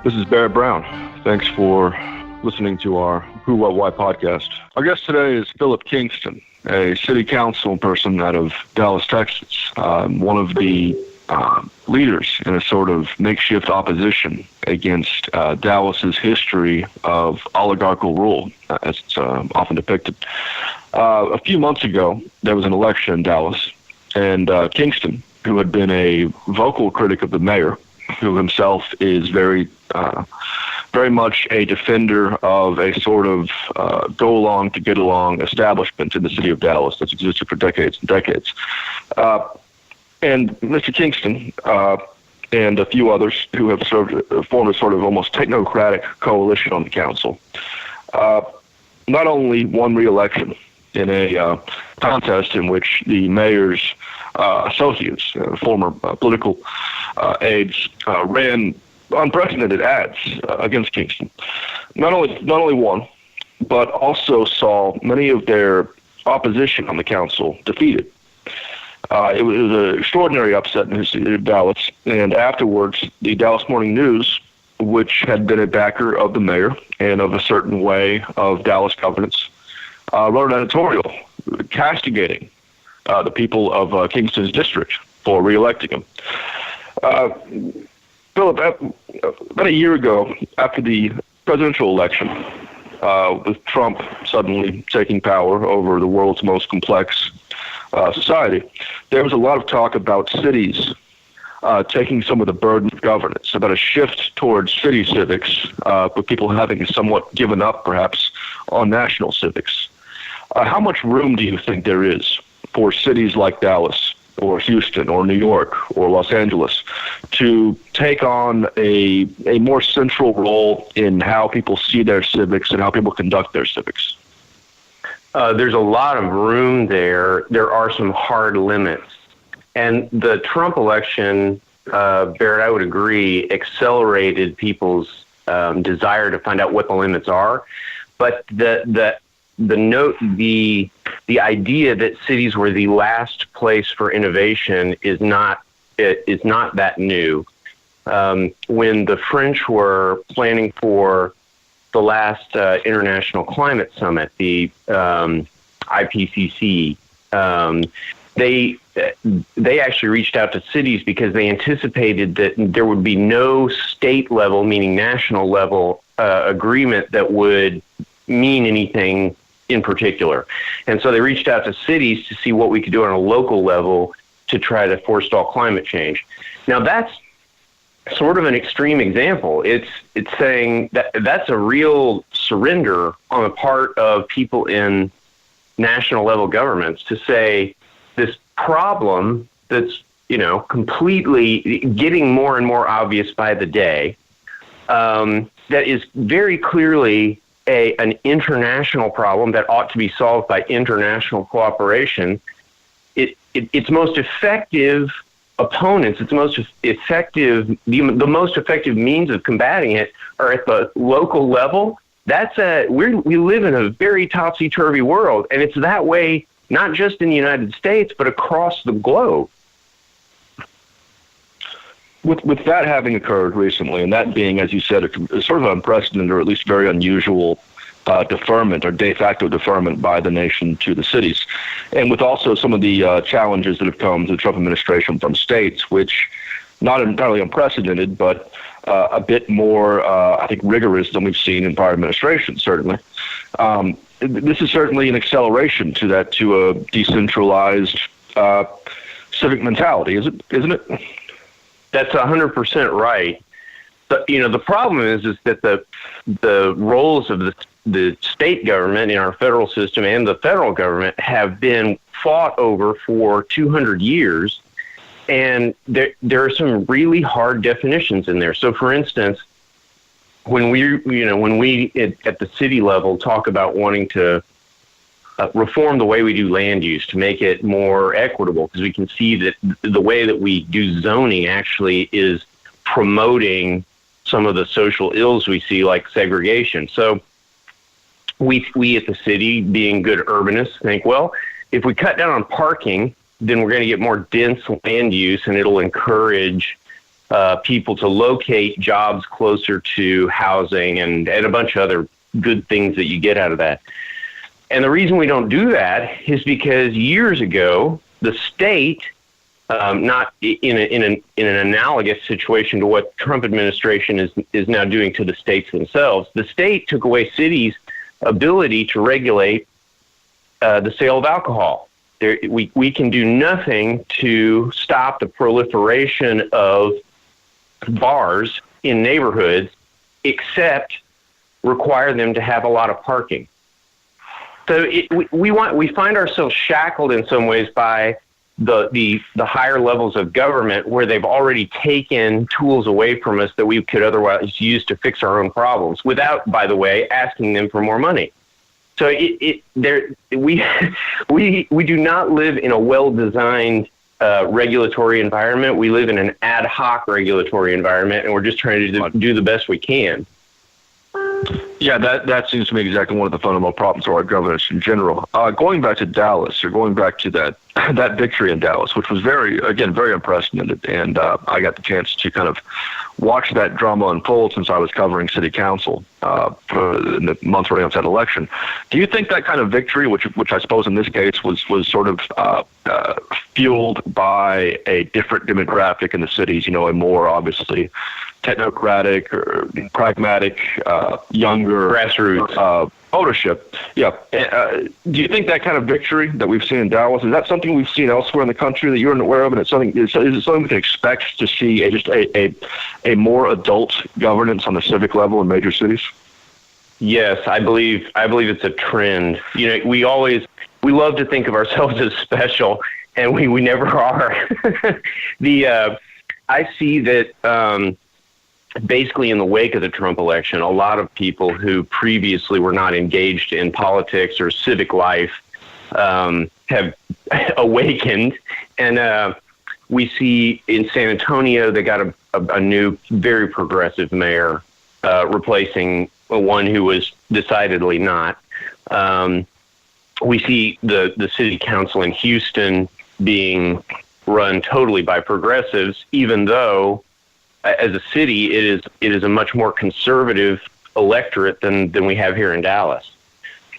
This is Barrett Brown. Thanks for listening to our Who, What, Why podcast. Our guest today is Philip Kingston, a city council person out of Dallas, Texas, one of the leaders in a sort of makeshift opposition against Dallas's history of oligarchical rule, as it's often depicted. A few months ago, there was an election in Dallas, and Kingston, who had been a vocal critic of the mayor, who himself is very much a defender of a sort of go along to get along establishment in the city of Dallas that's existed for decades and decades. And Mr. Kingston and a few others who have formed a sort of almost technocratic coalition on the council, not only won re-election in a contest in which the mayor's associates, former political aides, ran unprecedented ads against Kingston. Not only won, but also saw many of their opposition on the council defeated. It was an extraordinary upset in the city of Dallas, and afterwards, the Dallas Morning News, which had been a backer of the mayor and of a certain way of Dallas governance, wrote an editorial castigating the people of Kingston's district for re-electing him. Philip, about a year ago, after the presidential election, with Trump suddenly taking power over the world's most complex society, there was a lot of talk about cities taking some of the burden of governance, about a shift towards city civics, with people having somewhat given up, perhaps, on national civics. How much room do you think there is for cities like Dallas or Houston or New York or Los Angeles to take on a more central role in how people see their civics and how people conduct their civics? There's a lot of room there. There are some hard limits. And the Trump election, Barrett, I would agree, accelerated people's desire to find out what the limits are. But the idea that cities were the last place for innovation is not that new. When the French were planning for the last International Climate Summit, the IPCC, they actually reached out to cities because they anticipated that there would be no state level, meaning national level, agreement that would mean anything in particular. And so they reached out to cities to see what we could do on a local level to try to forestall climate change. Now that's sort of an extreme example. It's saying that that's a real surrender on the part of people in national level governments to say this problem that's, completely getting more and more obvious by the day, that is very clearly an international problem that ought to be solved by international cooperation. Its most effective opponents, its most effective, the most effective means of combating it are at the local level. We live in a very topsy-turvy world, and it's that way not just in the United States but across the globe. With that having occurred recently, and that being, as you said, a sort of unprecedented or at least very unusual deferment or de facto deferment by the nation to the cities, and with also some of the challenges that have come to the Trump administration from states, which not entirely unprecedented, but a bit more, I think, rigorous than we've seen in prior administrations, certainly. This is certainly an acceleration to a decentralized civic mentality, isn't it? That's 100% right. But the problem is that the roles of the state government in our federal system and the federal government have been fought over for 200 years, and there are some really hard definitions in there. So, for instance, when we at the city level talk about wanting to reform the way we do land use to make it more equitable, because we can see that the way that we do zoning actually is promoting some of the social ills we see, like segregation. So we at the city, being good urbanists, think, well, if we cut down on parking, then we're going to get more dense land use, and it'll encourage people to locate jobs closer to housing and a bunch of other good things that you get out of that. And the reason we don't do that is because years ago, the state, not in an analogous situation to what Trump administration is now doing to the states themselves, the state took away cities' ability to regulate the sale of alcohol. We can do nothing to stop the proliferation of bars in neighborhoods except require them to have a lot of parking. So we find ourselves shackled in some ways by the higher levels of government, where they've already taken tools away from us that we could otherwise use to fix our own problems, without, by the way, asking them for more money. So we do not live in a well-designed regulatory environment. We live in an ad hoc regulatory environment, and we're just trying to do the best we can. Yeah, that seems to me exactly one of the fundamental problems of our governance in general. Going back to Dallas, or going back to that victory in Dallas, which was very unprecedented, and I got the chance to kind of watch that drama unfold since I was covering city council for the month right after that election. Do you think that kind of victory, which I suppose in this case was sort of fueled by a different demographic in the cities, a more obviously technocratic or pragmatic, younger grassroots ownership? Yeah. Do you think that kind of victory that we've seen in Dallas, is that something we've seen elsewhere in the country that you're aware of, and is it something we can expect to see a more adult governance on the civic level in major cities? Yes, I believe it's a trend. We love to think of ourselves as special, and we never are. I see that basically in the wake of the Trump election, a lot of people who previously were not engaged in politics or civic life have awakened. And we see in San Antonio, they got a new, very progressive mayor, replacing one who was decidedly not. We see the city council in Houston being run totally by progressives, even though as a city, it is a much more conservative electorate than we have here in Dallas.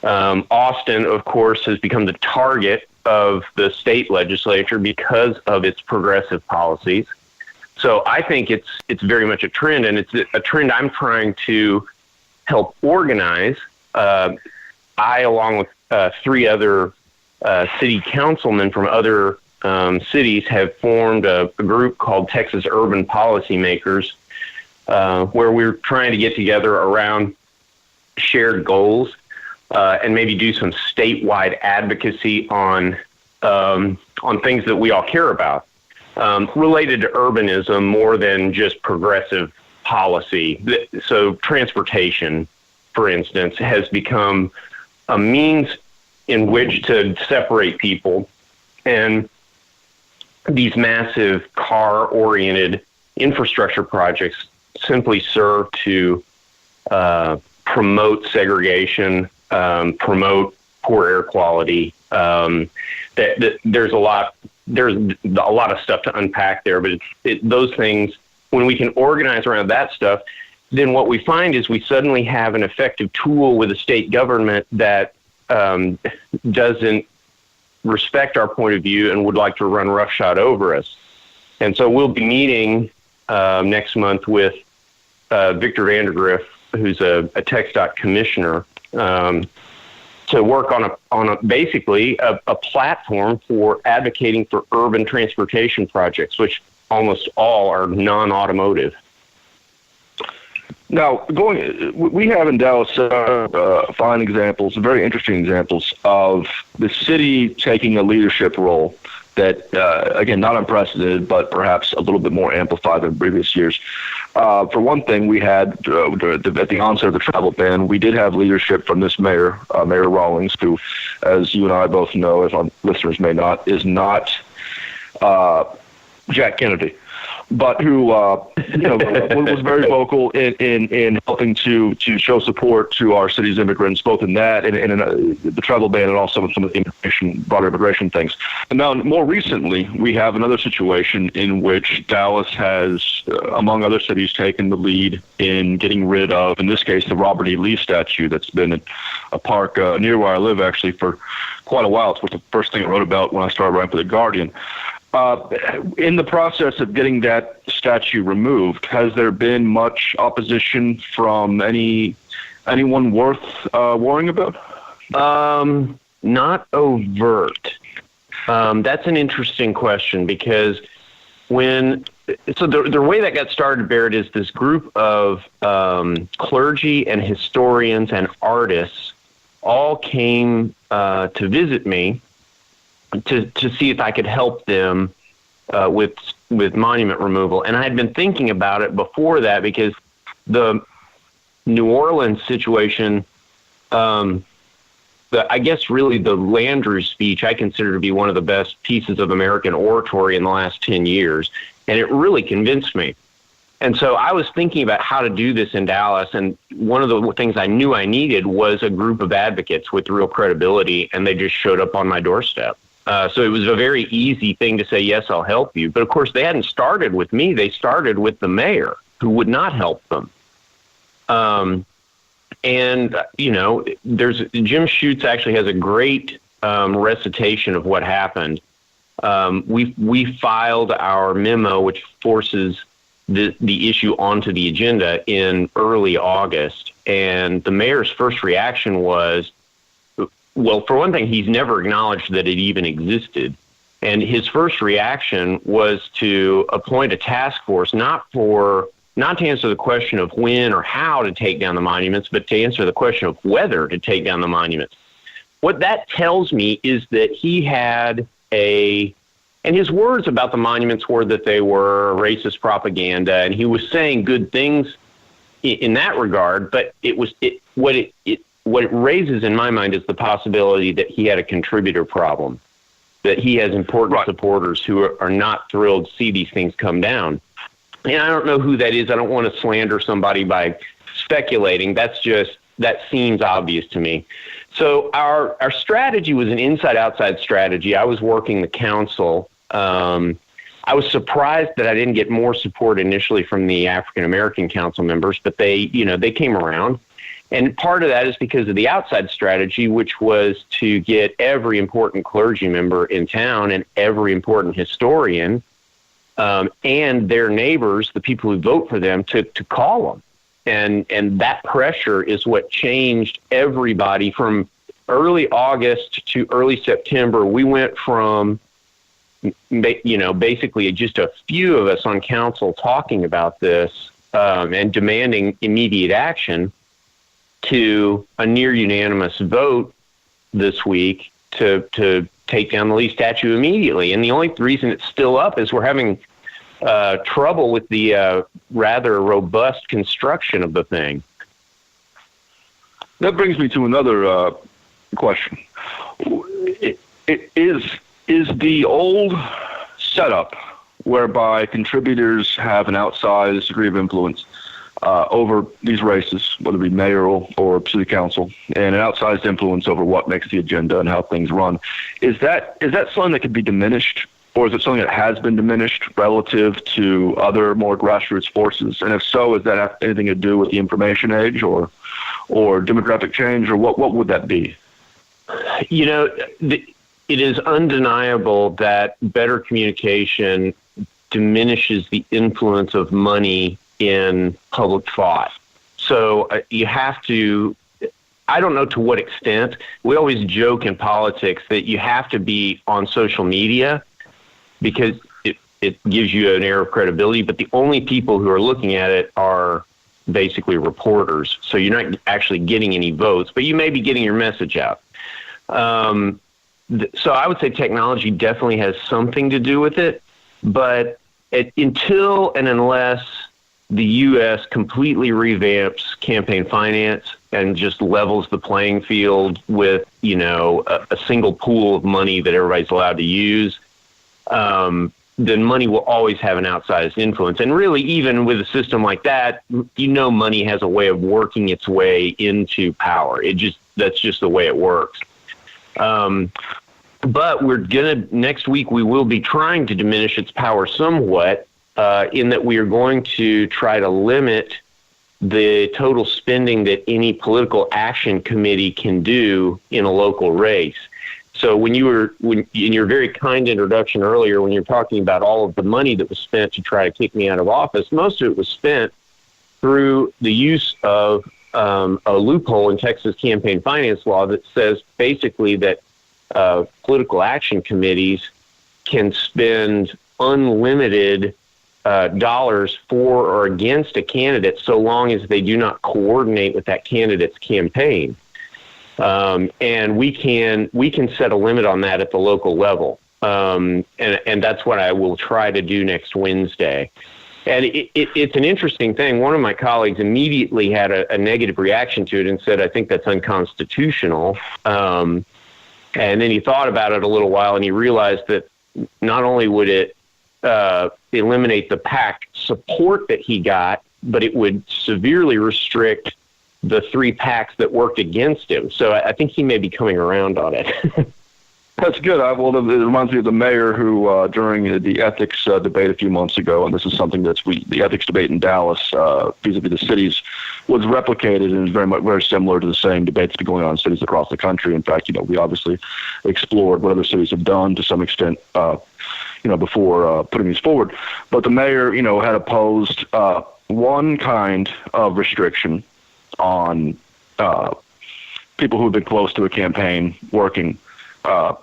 Austin, of course, has become the target of the state legislature because of its progressive policies. So I think it's very much a trend, and it's a trend I'm trying to help organize. I, along with three other city councilmen from other cities, have formed a group called Texas Urban Policymakers, where we're trying to get together around shared goals and maybe do some statewide advocacy on things that we all care about, related to urbanism more than just progressive policy. So transportation, for instance, has become a means in which to separate people, and these massive car-oriented infrastructure projects simply serve to promote segregation, promote poor air quality. There's a lot of stuff to unpack there, but those things, when we can organize around that stuff, then what we find is we suddenly have an effective tool with a state government that doesn't respect our point of view and would like to run roughshod over us. And so we'll be meeting next month with Victor Vandergriff, who's a TxDOT commissioner, to work on basically a platform for advocating for urban transportation projects, which almost all are non-automotive. Now, we have in Dallas fine examples, very interesting examples of the city taking a leadership role that, again, not unprecedented, but perhaps a little bit more amplified than previous years. For one thing, we had, at the onset of the travel ban, we did have leadership from this mayor, Mayor Rawlings, who, as you and I both know, as our listeners may not, is not Jack Kennedy. but who was very vocal in helping to show support to our city's immigrants, both in that and in the travel ban, and also in some of the broader immigration things. And now, more recently, we have another situation in which Dallas has, among other cities, taken the lead in getting rid of, in this case, the Robert E. Lee statue that's been in a park near where I live, actually, for quite a while. It's the first thing I wrote about when I started writing for The Guardian. In the process of getting that statue removed, has there been much opposition from anyone worth worrying about? Not overt. That's an interesting question, because the way that got started, Barrett, is this group of clergy and historians and artists all came to visit me to see if I could help them with monument removal. And I had been thinking about it before that, because the New Orleans situation, I guess really the Landrieu speech I consider to be one of the best pieces of American oratory in the last 10 years. And it really convinced me. And so I was thinking about how to do this in Dallas, and one of the things I knew I needed was a group of advocates with real credibility, and they just showed up on my doorstep. So it was a very easy thing to say, yes, I'll help you. But of course, they hadn't started with me. They started with the mayor, who would not help them. And, Jim Schutz actually has a great recitation of what happened. We filed our memo, which forces the issue onto the agenda in early August. And the mayor's first reaction was, well, for one thing, he's never acknowledged that it even existed. And his first reaction was to appoint a task force, not to answer the question of when or how to take down the monuments, but to answer the question of whether to take down the monuments. What that tells me is that he had and his words about the monuments were that they were racist propaganda, and he was saying good things in that regard, but what it raises in my mind is the possibility that he had a contributor problem, that he has important supporters who are not thrilled to see these things come down. And I don't know who that is. I don't want to slander somebody by speculating. That seems obvious to me. So our strategy was an inside-outside strategy. I was working the council. I was surprised that I didn't get more support initially from the African-American council members, but they came around. And part of that is because of the outside strategy, which was to get every important clergy member in town and every important historian and their neighbors, the people who vote for them, to call them. And that pressure is what changed everybody from early August to early September. We went from, basically just a few of us on council talking about this and demanding immediate action to a near unanimous vote this week to take down the Lee statue immediately. And the only reason it's still up is we're having trouble with the rather robust construction of the thing. That brings me to another question. Is the old setup whereby contributors have an outsized degree of influence over these races, whether it be mayoral or city council, and an outsized influence over what makes the agenda and how things run, is that something that could be diminished, or is it something that has been diminished relative to other more grassroots forces? And if so, does that have anything to do with the information age or demographic change, or what would that be? It is undeniable that better communication diminishes the influence of money in public thought. So you have to, I don't know to what extent, we always joke in politics that you have to be on social media because it gives you an air of credibility, but the only people who are looking at it are basically reporters. So you're not actually getting any votes, but you may be getting your message out. So I would say technology definitely has something to do with it, but until and unless the U.S. completely revamps campaign finance and just levels the playing field with, a single pool of money that everybody's allowed to use, then money will always have an outsized influence. And really, even with a system like that, money has a way of working its way into power. That's just the way it works. But next week, we will be trying to diminish its power somewhat, in that we are going to try to limit the total spending that any political action committee can do in a local race. So in your very kind introduction earlier, when you're talking about all of the money that was spent to try to kick me out of office, most of it was spent through the use of a loophole in Texas campaign finance law that says basically that political action committees can spend unlimited dollars for or against a candidate so long as they do not coordinate with that candidate's campaign. And we can set a limit on that at the local level. And that's what I will try to do next Wednesday. And it's an interesting thing. One of my colleagues immediately had a negative reaction to it and said, I think that's unconstitutional. And then he thought about it a little while and he realized that not only would it eliminate the PAC support that he got, but it would severely restrict the 3 PACs that worked against him. So I think he may be coming around on it. That's good. Well, it reminds me of the mayor who, during the ethics debate a few months ago, and this is something the ethics debate in Dallas, vis-a-vis the cities, was replicated and is very similar to the same debates that are going on in cities across the country. In fact, we obviously explored what other cities have done to some extent, before putting these forward. But the mayor, had opposed one kind of restriction on people who have been close to a campaign working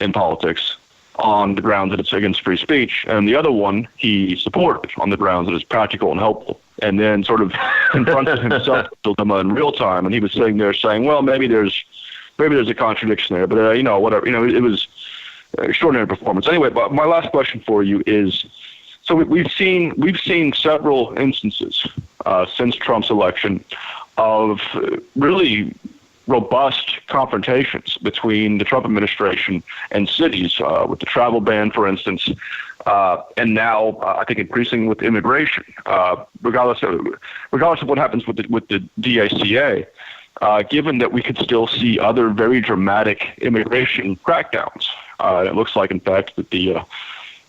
in politics on the grounds that it's against free speech, and the other one he supported on the grounds that it's practical and helpful, and then sort of confronted himself with the dilemma in real time, and he was sitting there saying, well, maybe there's a contradiction there, but whatever, it was extraordinary performance. Anyway, but my last question for you is, so we've seen several instances since Trump's election of really robust confrontations between the Trump administration and cities, with the travel ban, for instance, and now I think increasing with immigration, regardless of what happens with the DACA. Given that we could still see other very dramatic immigration crackdowns, it looks like, in fact, that the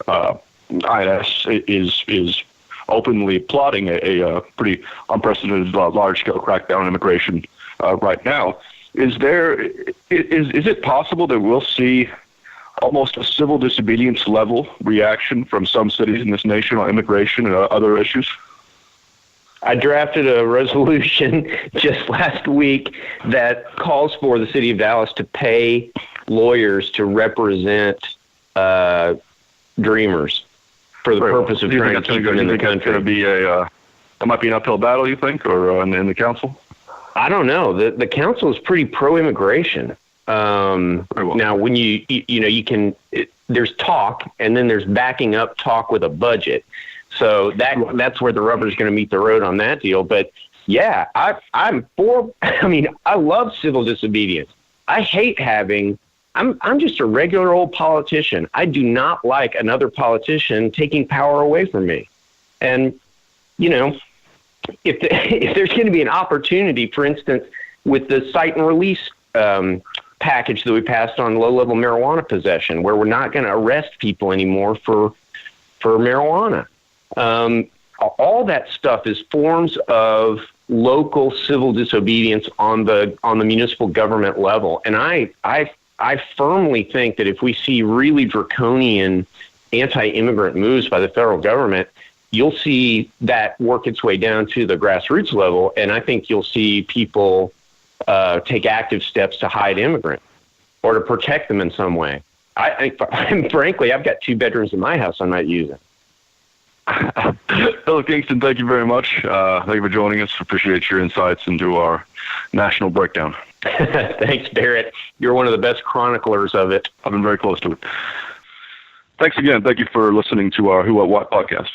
INS is openly plotting a pretty unprecedented large-scale crackdown on immigration right now. Is it possible that we'll see almost a civil disobedience level reaction from some cities in this nation on immigration and other issues? I drafted a resolution just last week that calls for the city of Dallas to pay lawyers to represent dreamers for the purpose of trying to keep them in the country. That might be an uphill battle, you think, or in the council? I don't know. The council is pretty pro-immigration. Now, when you can, there's talk, and then there's backing up talk with a budget. So that's where the rubber's going to meet the road on that deal. But yeah, I'm for. I mean, I love civil disobedience. I hate I'm just a regular old politician. I do not like another politician taking power away from me. And if there's going to be an opportunity, for instance, with the cite and release package that we passed on low-level marijuana possession, where we're not going to arrest people anymore for marijuana. All that stuff is forms of local civil disobedience on the municipal government level. And I firmly think that if we see really draconian anti-immigrant moves by the federal government, you'll see that work its way down to the grassroots level. And I think you'll see people take active steps to hide immigrants or to protect them in some way. Frankly, I've got 2 bedrooms in my house I'm not using. Hello, Kingston. Thank you very much. Thank you for joining us. Appreciate your insights into our national breakdown. Thanks, Barrett. You're one of the best chroniclers of it. I've been very close to it. Thanks again. Thank you for listening to our Who, What, Why podcast.